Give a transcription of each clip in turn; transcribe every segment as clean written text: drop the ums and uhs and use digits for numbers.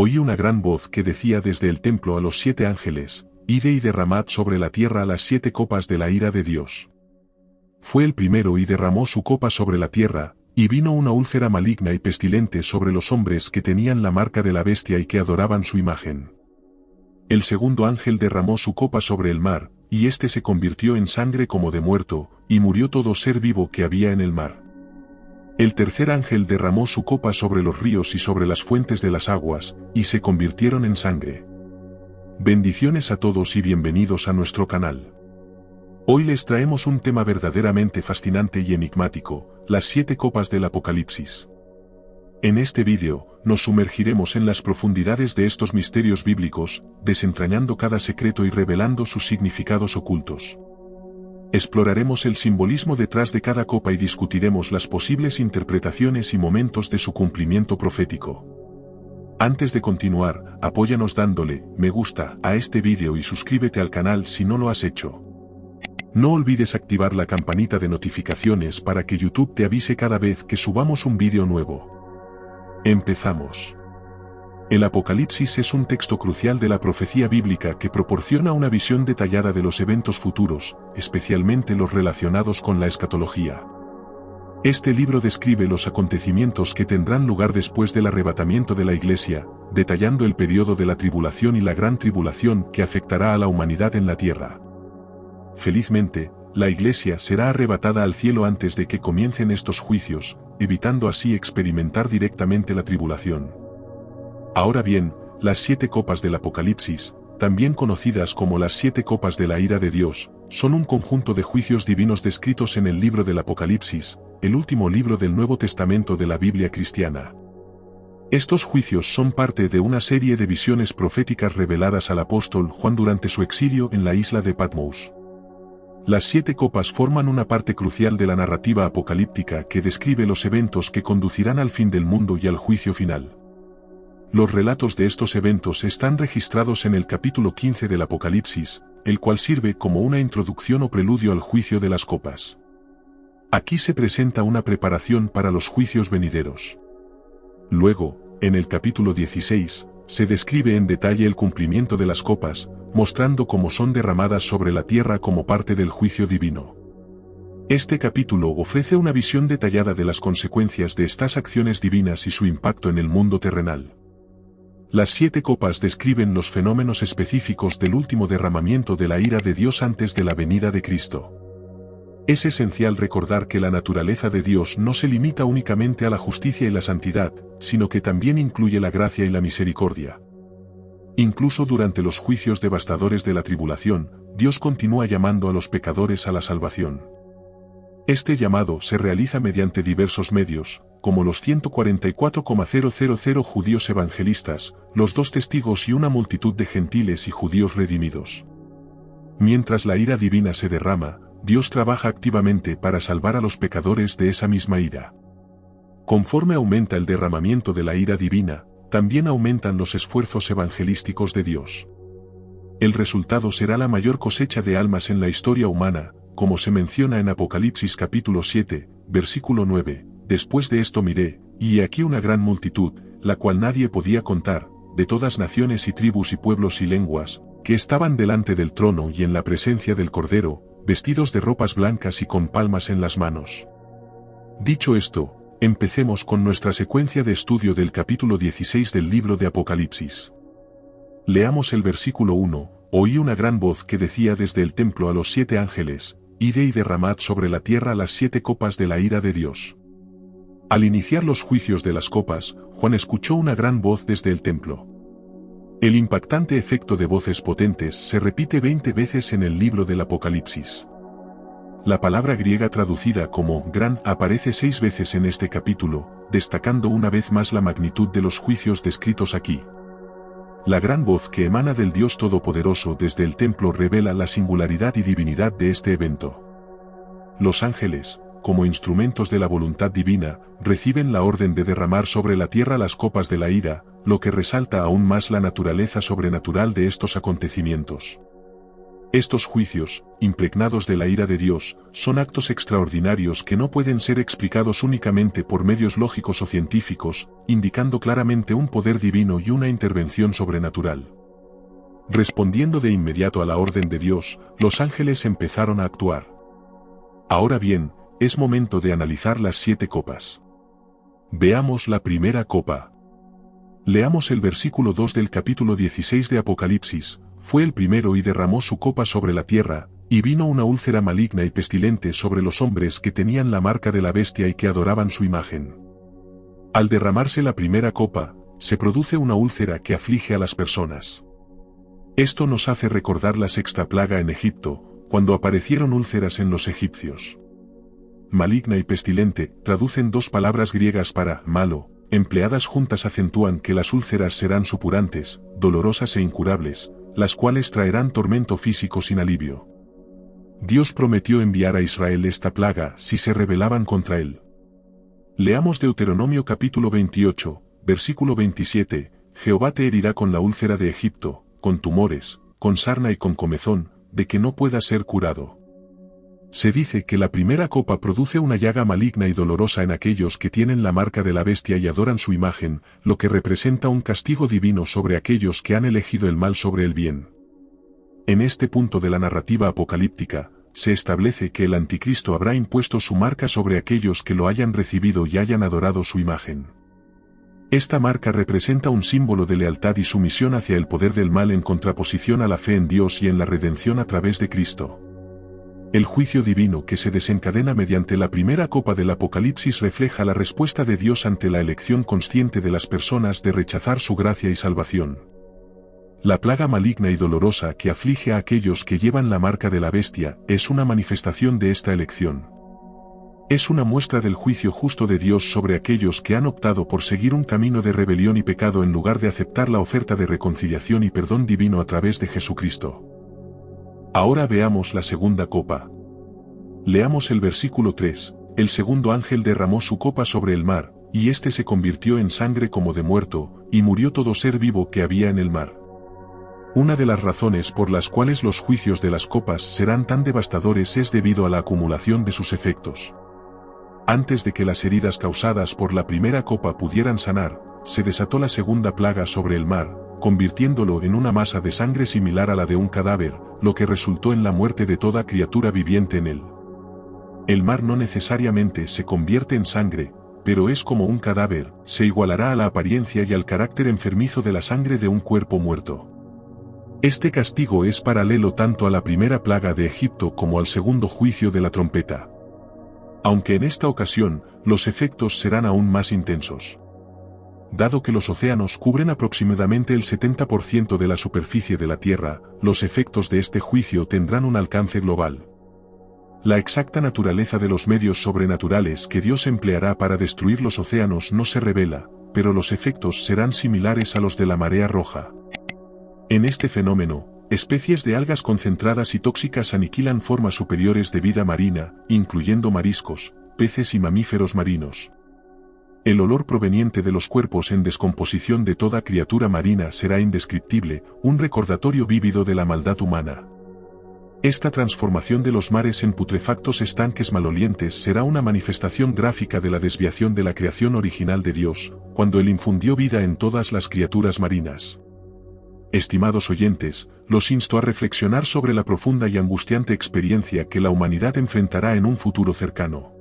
oí una gran voz que decía desde el templo a los 7 ángeles, id y derramad sobre la tierra las 7 copas de la ira de Dios. Fue el primero y derramó su copa sobre la tierra, y vino una úlcera maligna y pestilente sobre los hombres que tenían la marca de la bestia y que adoraban su imagen. El segundo ángel derramó su copa sobre el mar, y éste se convirtió en sangre como de muerto, y murió todo ser vivo que había en el mar. El tercer ángel derramó su copa sobre los ríos y sobre las fuentes de las aguas, y se convirtieron en sangre. Bendiciones a todos y bienvenidos a nuestro canal. Hoy les traemos un tema verdaderamente fascinante y enigmático, las 7 copas del Apocalipsis. En este vídeo, nos sumergiremos en las profundidades de estos misterios bíblicos, desentrañando cada secreto y revelando sus significados ocultos. Exploraremos el simbolismo detrás de cada copa y discutiremos las posibles interpretaciones y momentos de su cumplimiento profético. Antes de continuar, apóyanos dándole me gusta a este vídeo y suscríbete al canal si no lo has hecho. No olvides activar la campanita de notificaciones para que YouTube te avise cada vez que subamos un vídeo nuevo. Empezamos. El Apocalipsis es un texto crucial de la profecía bíblica que proporciona una visión detallada de los eventos futuros, especialmente los relacionados con la escatología. Este libro describe los acontecimientos que tendrán lugar después del arrebatamiento de la Iglesia, detallando el periodo de la tribulación y la gran tribulación que afectará a la humanidad en la tierra. Felizmente, la Iglesia será arrebatada al cielo antes de que comiencen estos juicios, evitando así experimentar directamente la tribulación. Ahora bien, las 7 copas del Apocalipsis, también conocidas como las 7 copas de la ira de Dios, son un conjunto de juicios divinos descritos en el libro del Apocalipsis, el último libro del Nuevo Testamento de la Biblia cristiana. Estos juicios son parte de una serie de visiones proféticas reveladas al apóstol Juan durante su exilio en la isla de Patmos. Las 7 copas forman una parte crucial de la narrativa apocalíptica que describe los eventos que conducirán al fin del mundo y al juicio final. Los relatos de estos eventos están registrados en el capítulo 15 del Apocalipsis, el cual sirve como una introducción o preludio al juicio de las copas. Aquí se presenta una preparación para los juicios venideros. Luego, en el capítulo 16, se describe en detalle el cumplimiento de las copas, mostrando cómo son derramadas sobre la tierra como parte del juicio divino. Este capítulo ofrece una visión detallada de las consecuencias de estas acciones divinas y su impacto en el mundo terrenal. Las 7 copas describen los fenómenos específicos del último derramamiento de la ira de Dios antes de la venida de Cristo. Es esencial recordar que la naturaleza de Dios no se limita únicamente a la justicia y la santidad, sino que también incluye la gracia y la misericordia. Incluso durante los juicios devastadores de la tribulación, Dios continúa llamando a los pecadores a la salvación. Este llamado se realiza mediante diversos medios, como los 144,000 judíos evangelistas, los 2 testigos y una multitud de gentiles y judíos redimidos. Mientras la ira divina se derrama, Dios trabaja activamente para salvar a los pecadores de esa misma ira. Conforme aumenta el derramamiento de la ira divina, también aumentan los esfuerzos evangelísticos de Dios. El resultado será la mayor cosecha de almas en la historia humana, como se menciona en Apocalipsis capítulo 7, versículo 9, después de esto miré, y he aquí una gran multitud, la cual nadie podía contar, de todas naciones y tribus y pueblos y lenguas, que estaban delante del trono y en la presencia del Cordero, vestidos de ropas blancas y con palmas en las manos. Dicho esto, empecemos con nuestra secuencia de estudio del capítulo 16 del libro de Apocalipsis. Leamos el versículo 1, oí una gran voz que decía desde el templo a los 7 ángeles, id y derramad sobre la tierra las 7 copas de la ira de Dios. Al iniciar los juicios de las copas, Juan escuchó una gran voz desde el templo. El impactante efecto de voces potentes se repite 20 veces en el libro del Apocalipsis. La palabra griega traducida como gran aparece 6 veces en este capítulo, destacando una vez más la magnitud de los juicios descritos aquí. La gran voz que emana del Dios Todopoderoso desde el templo revela la singularidad y divinidad de este evento. Los ángeles, como instrumentos de la voluntad divina, reciben la orden de derramar sobre la tierra las copas de la ira, lo que resalta aún más la naturaleza sobrenatural de estos acontecimientos. Estos juicios, impregnados de la ira de Dios, son actos extraordinarios que no pueden ser explicados únicamente por medios lógicos o científicos, indicando claramente un poder divino y una intervención sobrenatural. Respondiendo de inmediato a la orden de Dios, los ángeles empezaron a actuar. Ahora bien, es momento de analizar las 7 copas. Veamos la primera copa. Leamos el versículo 2 del capítulo 16 de Apocalipsis. Fue el primero y derramó su copa sobre la tierra, y vino una úlcera maligna y pestilente sobre los hombres que tenían la marca de la bestia y que adoraban su imagen. Al derramarse la primera copa, se produce una úlcera que aflige a las personas. Esto nos hace recordar la sexta plaga en Egipto, cuando aparecieron úlceras en los egipcios. Maligna y pestilente traducen 2 palabras griegas para malo, empleadas juntas acentúan que las úlceras serán supurantes, dolorosas e incurables, las cuales traerán tormento físico sin alivio. Dios prometió enviar a Israel esta plaga si se rebelaban contra él. Leamos Deuteronomio capítulo 28, versículo 27, Jehová te herirá con la úlcera de Egipto, con tumores, con sarna y con comezón, de que no pueda ser curado. Se dice que la primera copa produce una llaga maligna y dolorosa en aquellos que tienen la marca de la bestia y adoran su imagen, lo que representa un castigo divino sobre aquellos que han elegido el mal sobre el bien. En este punto de la narrativa apocalíptica, se establece que el anticristo habrá impuesto su marca sobre aquellos que lo hayan recibido y hayan adorado su imagen. Esta marca representa un símbolo de lealtad y sumisión hacia el poder del mal en contraposición a la fe en Dios y en la redención a través de Cristo. El juicio divino que se desencadena mediante la primera copa del Apocalipsis refleja la respuesta de Dios ante la elección consciente de las personas de rechazar su gracia y salvación. La plaga maligna y dolorosa que aflige a aquellos que llevan la marca de la bestia es una manifestación de esta elección. Es una muestra del juicio justo de Dios sobre aquellos que han optado por seguir un camino de rebelión y pecado en lugar de aceptar la oferta de reconciliación y perdón divino a través de Jesucristo. Ahora veamos la segunda copa. Leamos el versículo 3, el segundo ángel derramó su copa sobre el mar, y éste se convirtió en sangre como de muerto, y murió todo ser vivo que había en el mar. Una de las razones por las cuales los juicios de las copas serán tan devastadores es debido a la acumulación de sus efectos. Antes de que las heridas causadas por la primera copa pudieran sanar, se desató la segunda plaga sobre el mar, convirtiéndolo en una masa de sangre similar a la de un cadáver, lo que resultó en la muerte de toda criatura viviente en él. El mar no necesariamente se convierte en sangre, pero es como un cadáver, se igualará a la apariencia y al carácter enfermizo de la sangre de un cuerpo muerto. Este castigo es paralelo tanto a la primera plaga de Egipto como al segundo juicio de la trompeta. Aunque en esta ocasión, los efectos serán aún más intensos. Dado que los océanos cubren aproximadamente el 70% de la superficie de la Tierra, los efectos de este juicio tendrán un alcance global. La exacta naturaleza de los medios sobrenaturales que Dios empleará para destruir los océanos no se revela, pero los efectos serán similares a los de la marea roja. En este fenómeno, especies de algas concentradas y tóxicas aniquilan formas superiores de vida marina, incluyendo mariscos, peces y mamíferos marinos. El olor proveniente de los cuerpos en descomposición de toda criatura marina será indescriptible, un recordatorio vívido de la maldad humana. Esta transformación de los mares en putrefactos estanques malolientes será una manifestación gráfica de la desviación de la creación original de Dios, cuando Él infundió vida en todas las criaturas marinas. Estimados oyentes, los insto a reflexionar sobre la profunda y angustiante experiencia que la humanidad enfrentará en un futuro cercano.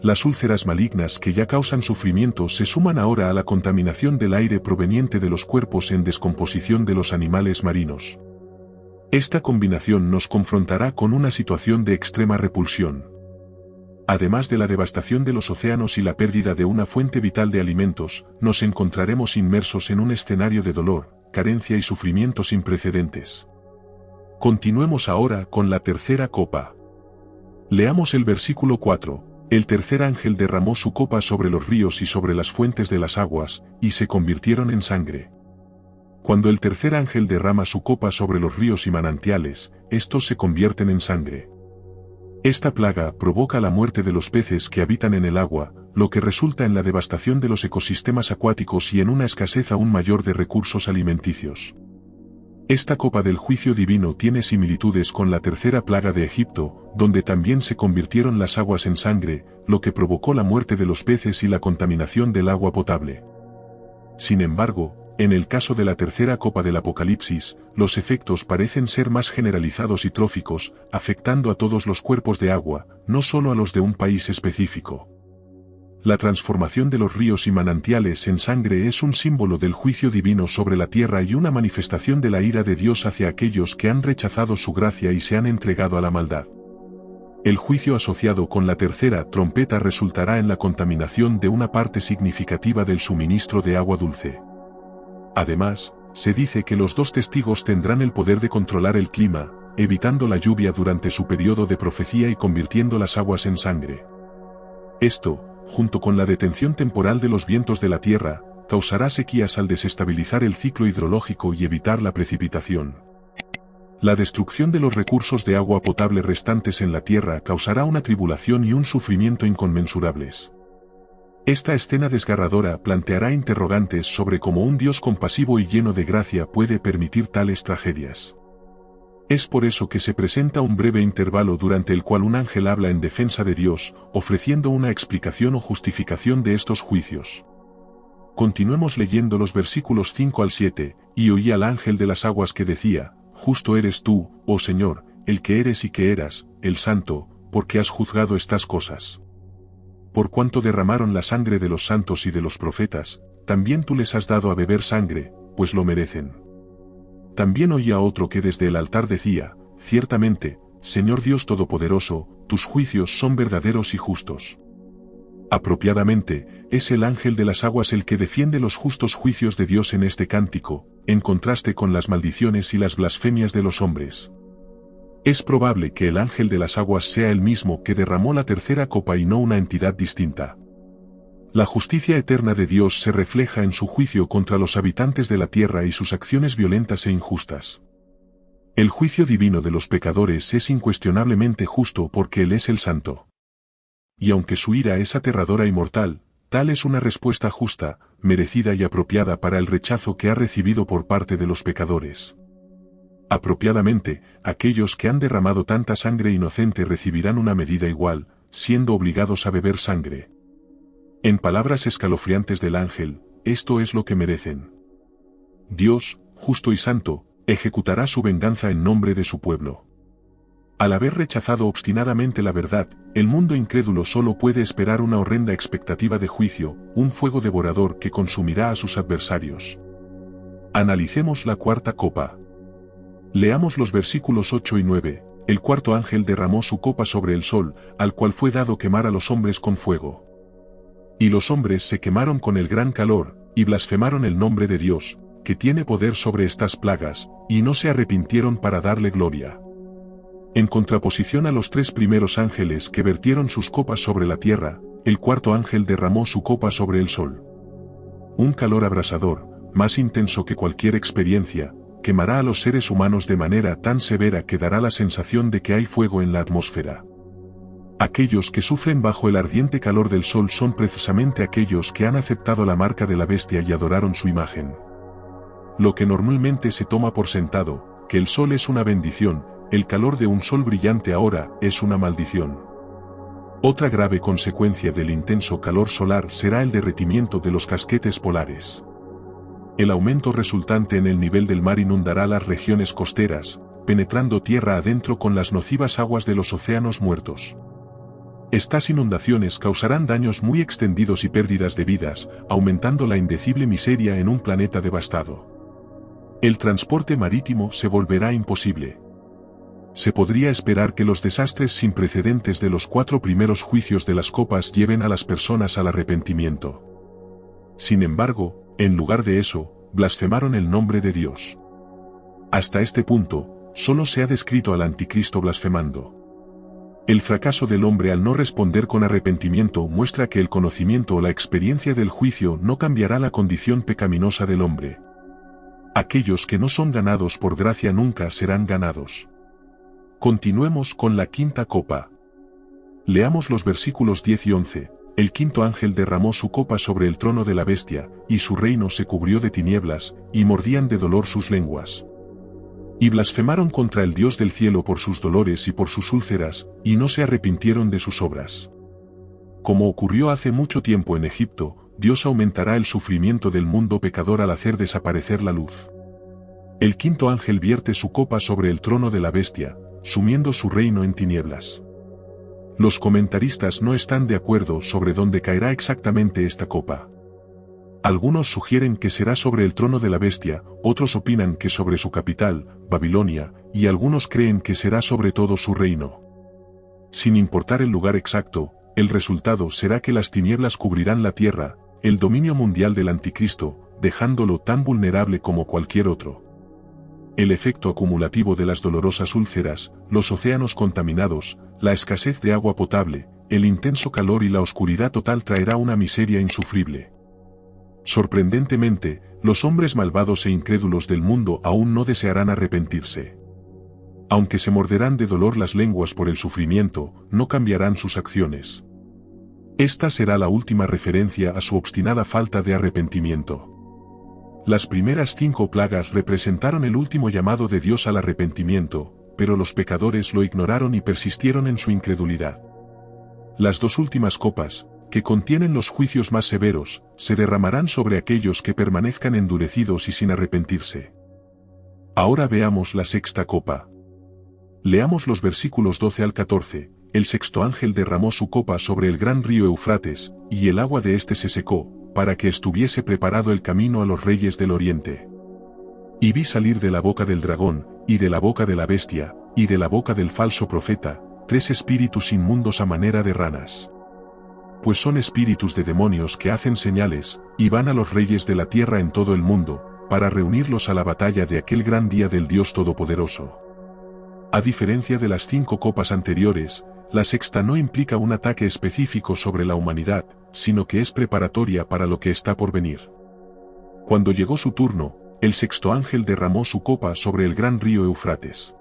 Las úlceras malignas que ya causan sufrimiento se suman ahora a la contaminación del aire proveniente de los cuerpos en descomposición de los animales marinos. Esta combinación nos confrontará con una situación de extrema repulsión. Además de la devastación de los océanos y la pérdida de una fuente vital de alimentos, nos encontraremos inmersos en un escenario de dolor, carencia y sufrimiento sin precedentes. Continuemos ahora con la tercera copa. Leamos el versículo 4. El tercer ángel derramó su copa sobre los ríos y sobre las fuentes de las aguas, y se convirtieron en sangre. Cuando el tercer ángel derrama su copa sobre los ríos y manantiales, estos se convierten en sangre. Esta plaga provoca la muerte de los peces que habitan en el agua, lo que resulta en la devastación de los ecosistemas acuáticos y en una escasez aún mayor de recursos alimenticios. Esta copa del juicio divino tiene similitudes con la tercera plaga de Egipto, donde también se convirtieron las aguas en sangre, lo que provocó la muerte de los peces y la contaminación del agua potable. Sin embargo, en el caso de la tercera copa del Apocalipsis, los efectos parecen ser más generalizados y tróficos, afectando a todos los cuerpos de agua, no solo a los de un país específico. La transformación de los ríos y manantiales en sangre es un símbolo del juicio divino sobre la tierra y una manifestación de la ira de Dios hacia aquellos que han rechazado su gracia y se han entregado a la maldad. El juicio asociado con la tercera trompeta resultará en la contaminación de una parte significativa del suministro de agua dulce. Además, se dice que los dos testigos tendrán el poder de controlar el clima, evitando la lluvia durante su periodo de profecía y convirtiendo las aguas en sangre. Esto, junto con la detención temporal de los vientos de la tierra, causará sequías al desestabilizar el ciclo hidrológico y evitar la precipitación. La destrucción de los recursos de agua potable restantes en la tierra causará una tribulación y un sufrimiento inconmensurables. Esta escena desgarradora planteará interrogantes sobre cómo un Dios compasivo y lleno de gracia puede permitir tales tragedias. Es por eso que se presenta un breve intervalo durante el cual un ángel habla en defensa de Dios, ofreciendo una explicación o justificación de estos juicios. Continuemos leyendo los versículos 5 al 7, y oí al ángel de las aguas que decía: Justo eres tú, oh Señor, el que eres y que eras, el Santo, porque has juzgado estas cosas. Por cuanto derramaron la sangre de los santos y de los profetas, también tú les has dado a beber sangre, pues lo merecen. También oí a otro que desde el altar decía: Ciertamente, Señor Dios Todopoderoso, tus juicios son verdaderos y justos. Apropiadamente, es el ángel de las aguas el que defiende los justos juicios de Dios en este cántico, en contraste con las maldiciones y las blasfemias de los hombres. Es probable que el ángel de las aguas sea el mismo que derramó la tercera copa y no una entidad distinta. La justicia eterna de Dios se refleja en su juicio contra los habitantes de la tierra y sus acciones violentas e injustas. El juicio divino de los pecadores es incuestionablemente justo porque Él es el Santo. Y aunque su ira es aterradora y mortal, tal es una respuesta justa, merecida y apropiada para el rechazo que ha recibido por parte de los pecadores. Apropiadamente, aquellos que han derramado tanta sangre inocente recibirán una medida igual, siendo obligados a beber sangre. En palabras escalofriantes del ángel, esto es lo que merecen. Dios, justo y santo, ejecutará su venganza en nombre de su pueblo. Al haber rechazado obstinadamente la verdad, el mundo incrédulo solo puede esperar una horrenda expectativa de juicio, un fuego devorador que consumirá a sus adversarios. Analicemos la cuarta copa. Leamos los versículos 8 y 9. El cuarto ángel derramó su copa sobre el sol, al cual fue dado quemar a los hombres con fuego. Y los hombres se quemaron con el gran calor, y blasfemaron el nombre de Dios, que tiene poder sobre estas plagas, y no se arrepintieron para darle gloria. En contraposición a los tres primeros ángeles que vertieron sus copas sobre la tierra, el cuarto ángel derramó su copa sobre el sol. Un calor abrasador, más intenso que cualquier experiencia, quemará a los seres humanos de manera tan severa que dará la sensación de que hay fuego en la atmósfera. Aquellos que sufren bajo el ardiente calor del sol son precisamente aquellos que han aceptado la marca de la bestia y adoraron su imagen. Lo que normalmente se toma por sentado, que el sol es una bendición, el calor de un sol brillante ahora es una maldición. Otra grave consecuencia del intenso calor solar será el derretimiento de los casquetes polares. El aumento resultante en el nivel del mar inundará las regiones costeras, penetrando tierra adentro con las nocivas aguas de los océanos muertos. Estas inundaciones causarán daños muy extendidos y pérdidas de vidas, aumentando la indecible miseria en un planeta devastado. El transporte marítimo se volverá imposible. Se podría esperar que los desastres sin precedentes de los 4 primeros juicios de las copas lleven a las personas al arrepentimiento. Sin embargo, en lugar de eso, blasfemaron el nombre de Dios. Hasta este punto, solo se ha descrito al anticristo blasfemando. El fracaso del hombre al no responder con arrepentimiento muestra que el conocimiento o la experiencia del juicio no cambiará la condición pecaminosa del hombre. Aquellos que no son ganados por gracia nunca serán ganados. Continuemos con la quinta copa. Leamos los versículos 10 y 11. El quinto ángel derramó su copa sobre el trono de la bestia, y su reino se cubrió de tinieblas, y mordían de dolor sus lenguas. Y blasfemaron contra el Dios del cielo por sus dolores y por sus úlceras, y no se arrepintieron de sus obras. Como ocurrió hace mucho tiempo en Egipto, Dios aumentará el sufrimiento del mundo pecador al hacer desaparecer la luz. El quinto ángel vierte su copa sobre el trono de la bestia, sumiendo su reino en tinieblas. Los comentaristas no están de acuerdo sobre dónde caerá exactamente esta copa. Algunos sugieren que será sobre el trono de la bestia, otros opinan que sobre su capital, Babilonia, y algunos creen que será sobre todo su reino. Sin importar el lugar exacto, el resultado será que las tinieblas cubrirán la tierra, el dominio mundial del anticristo, dejándolo tan vulnerable como cualquier otro. El efecto acumulativo de las dolorosas úlceras, los océanos contaminados, la escasez de agua potable, el intenso calor y la oscuridad total traerá una miseria insufrible. Sorprendentemente, los hombres malvados e incrédulos del mundo aún no desearán arrepentirse. Aunque se morderán de dolor las lenguas por el sufrimiento, no cambiarán sus acciones. Esta será la última referencia a su obstinada falta de arrepentimiento. Las primeras 5 plagas representaron el último llamado de Dios al arrepentimiento, pero los pecadores lo ignoraron y persistieron en su incredulidad. Las 2 últimas copas, que contienen los juicios más severos, se derramarán sobre aquellos que permanezcan endurecidos y sin arrepentirse. Ahora veamos la sexta copa. Leamos los versículos 12 al 14. El sexto ángel derramó su copa sobre el gran río Eufrates, y el agua de éste se secó, para que estuviese preparado el camino a los reyes del oriente. Y vi salir de la boca del dragón, y de la boca de la bestia, y de la boca del falso profeta, 3 espíritus inmundos a manera de ranas. Pues son espíritus de demonios que hacen señales, y van a los reyes de la tierra en todo el mundo, para reunirlos a la batalla de aquel gran día del Dios Todopoderoso. A diferencia de las 5 copas anteriores, la sexta no implica un ataque específico sobre la humanidad, sino que es preparatoria para lo que está por venir. Cuando llegó su turno, el sexto ángel derramó su copa sobre el gran río Eufrates.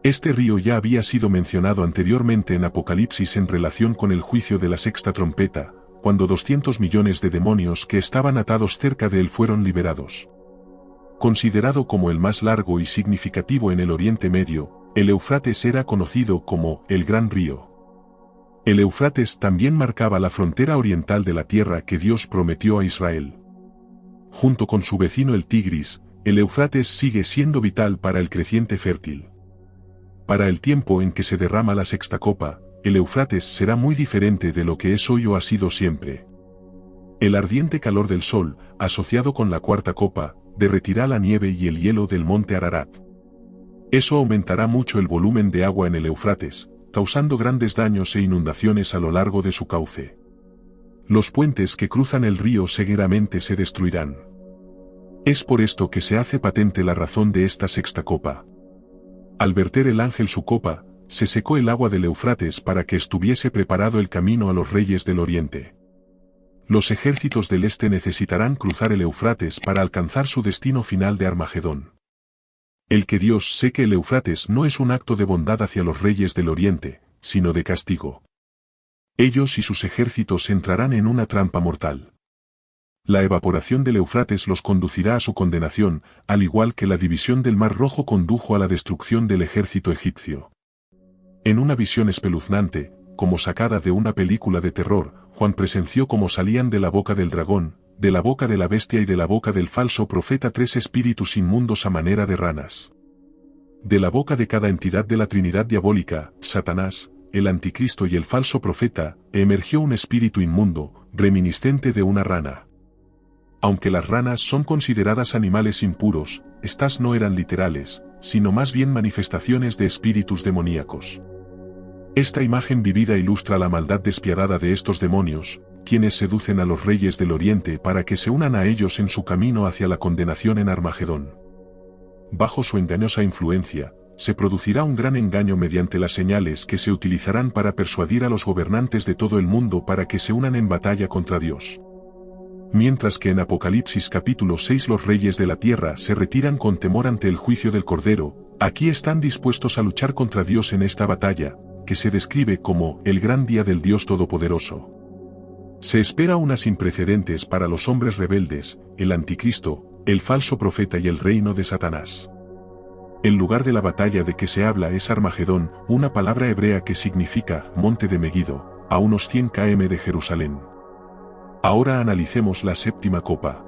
Este río ya había sido mencionado anteriormente en Apocalipsis en relación con el juicio de la sexta trompeta, cuando 200 millones de demonios que estaban atados cerca de él fueron liberados. Considerado como el más largo y significativo en el Oriente Medio, el Éufrates era conocido como el Gran Río. El Éufrates también marcaba la frontera oriental de la tierra que Dios prometió a Israel. Junto con su vecino el Tigris, el Éufrates sigue siendo vital para el creciente fértil. Para el tiempo en que se derrama la sexta copa, el Éufrates será muy diferente de lo que es hoy o ha sido siempre. El ardiente calor del sol, asociado con la cuarta copa, derretirá la nieve y el hielo del monte Ararat. Eso aumentará mucho el volumen de agua en el Éufrates, causando grandes daños e inundaciones a lo largo de su cauce. Los puentes que cruzan el río severamente se destruirán. Es por esto que se hace patente la razón de esta sexta copa. Al verter el ángel su copa, se secó el agua del Éufrates para que estuviese preparado el camino a los reyes del oriente. Los ejércitos del este necesitarán cruzar el Éufrates para alcanzar su destino final de Armagedón. El que Dios seque el Éufrates no es un acto de bondad hacia los reyes del oriente, sino de castigo. Ellos y sus ejércitos entrarán en una trampa mortal. La evaporación del Éufrates los conducirá a su condenación, al igual que la división del Mar Rojo condujo a la destrucción del ejército egipcio. En una visión espeluznante, como sacada de una película de terror, Juan presenció cómo salían de la boca del dragón, de la boca de la bestia y de la boca del falso profeta 3 espíritus inmundos a manera de ranas. De la boca de cada entidad de la Trinidad diabólica, Satanás, el anticristo y el falso profeta, emergió un espíritu inmundo, reminiscente de una rana. Aunque las ranas son consideradas animales impuros, estas no eran literales, sino más bien manifestaciones de espíritus demoníacos. Esta imagen vivida ilustra la maldad despiadada de estos demonios, quienes seducen a los reyes del oriente para que se unan a ellos en su camino hacia la condenación en Armagedón. Bajo su engañosa influencia, se producirá un gran engaño mediante las señales que se utilizarán para persuadir a los gobernantes de todo el mundo para que se unan en batalla contra Dios. Mientras que en Apocalipsis capítulo 6 los reyes de la tierra se retiran con temor ante el juicio del Cordero, aquí están dispuestos a luchar contra Dios en esta batalla, que se describe como el gran día del Dios Todopoderoso. Se espera una sin precedentes para los hombres rebeldes, el anticristo, el falso profeta y el reino de Satanás. El lugar de la batalla de que se habla es Armagedón, una palabra hebrea que significa monte de Megido, a unos 100 km de Jerusalén. Ahora analicemos la séptima copa.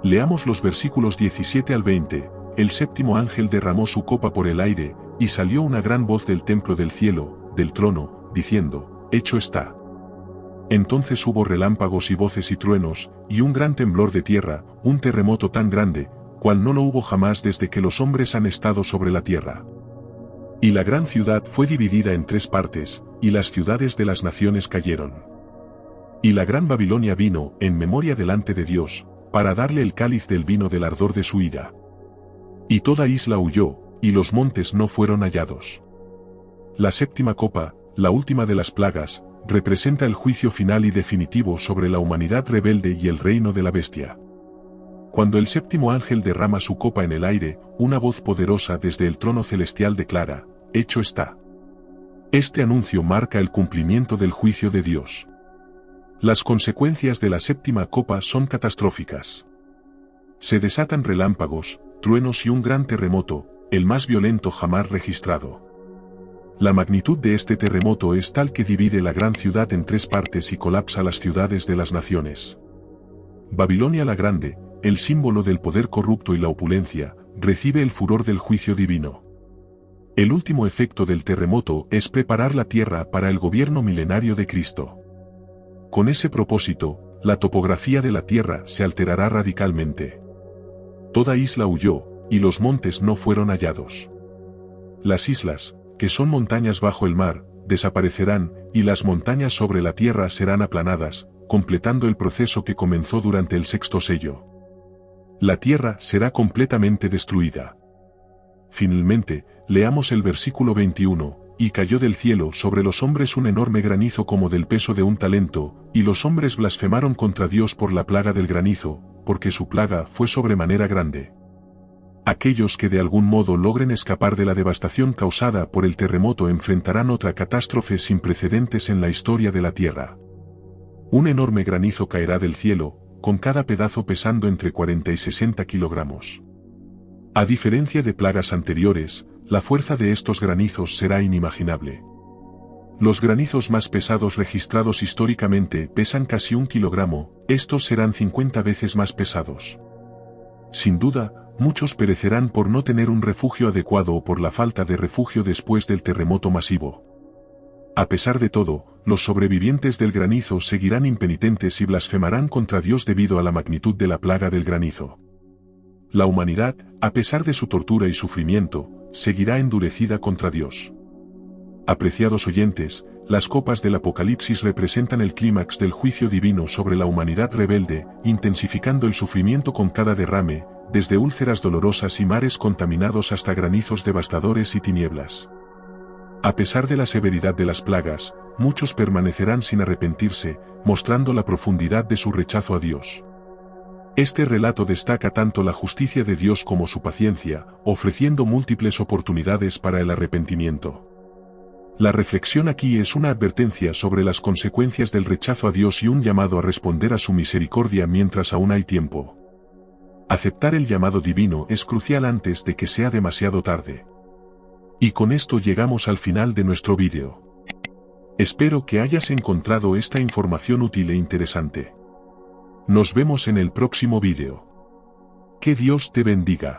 Leamos los versículos 17 al 20. El séptimo ángel derramó su copa por el aire, y salió una gran voz del templo del cielo, del trono, diciendo: Hecho está. Entonces hubo relámpagos y voces y truenos, y un gran temblor de tierra, un terremoto tan grande, cual no lo hubo jamás desde que los hombres han estado sobre la tierra. Y la gran ciudad fue dividida en 3 partes, y las ciudades de las naciones cayeron. Y la gran Babilonia vino, en memoria delante de Dios, para darle el cáliz del vino del ardor de su ira. Y toda isla huyó, y los montes no fueron hallados. La séptima copa, la última de las plagas, representa el juicio final y definitivo sobre la humanidad rebelde y el reino de la bestia. Cuando el séptimo ángel derrama su copa en el aire, una voz poderosa desde el trono celestial declara: Hecho está. Este anuncio marca el cumplimiento del juicio de Dios. Las consecuencias de la séptima copa son catastróficas. Se desatan relámpagos, truenos y un gran terremoto, el más violento jamás registrado. La magnitud de este terremoto es tal que divide la gran ciudad en 3 partes y colapsa las ciudades de las naciones. Babilonia la Grande, el símbolo del poder corrupto y la opulencia, recibe el furor del juicio divino. El último efecto del terremoto es preparar la tierra para el gobierno milenario de Cristo. Con ese propósito, la topografía de la tierra se alterará radicalmente. Toda isla huyó, y los montes no fueron hallados. Las islas, que son montañas bajo el mar, desaparecerán, y las montañas sobre la tierra serán aplanadas, completando el proceso que comenzó durante el 6º sello. La tierra será completamente destruida. Finalmente, leamos el versículo 21, y cayó del cielo sobre los hombres un enorme granizo como del peso de un talento, y los hombres blasfemaron contra Dios por la plaga del granizo, porque su plaga fue sobremanera grande. Aquellos que de algún modo logren escapar de la devastación causada por el terremoto enfrentarán otra catástrofe sin precedentes en la historia de la tierra. Un enorme granizo caerá del cielo, con cada pedazo pesando entre 40 y 60 kilogramos. A diferencia de plagas anteriores, la fuerza de estos granizos será inimaginable. Los granizos más pesados registrados históricamente pesan casi 1 kilogramo, estos serán 50 veces más pesados. Sin duda, muchos perecerán por no tener un refugio adecuado o por la falta de refugio después del terremoto masivo. A pesar de todo, los sobrevivientes del granizo seguirán impenitentes y blasfemarán contra Dios debido a la magnitud de la plaga del granizo. La humanidad, a pesar de su tortura y sufrimiento, seguirá endurecida contra Dios. Apreciados oyentes, las copas del Apocalipsis representan el clímax del juicio divino sobre la humanidad rebelde, intensificando el sufrimiento con cada derrame, desde úlceras dolorosas y mares contaminados hasta granizos devastadores y tinieblas. A pesar de la severidad de las plagas, muchos permanecerán sin arrepentirse, mostrando la profundidad de su rechazo a Dios. Este relato destaca tanto la justicia de Dios como su paciencia, ofreciendo múltiples oportunidades para el arrepentimiento. La reflexión aquí es una advertencia sobre las consecuencias del rechazo a Dios y un llamado a responder a su misericordia mientras aún hay tiempo. Aceptar el llamado divino es crucial antes de que sea demasiado tarde. Y con esto llegamos al final de nuestro vídeo. Espero que hayas encontrado esta información útil e interesante. Nos vemos en el próximo vídeo. Que Dios te bendiga.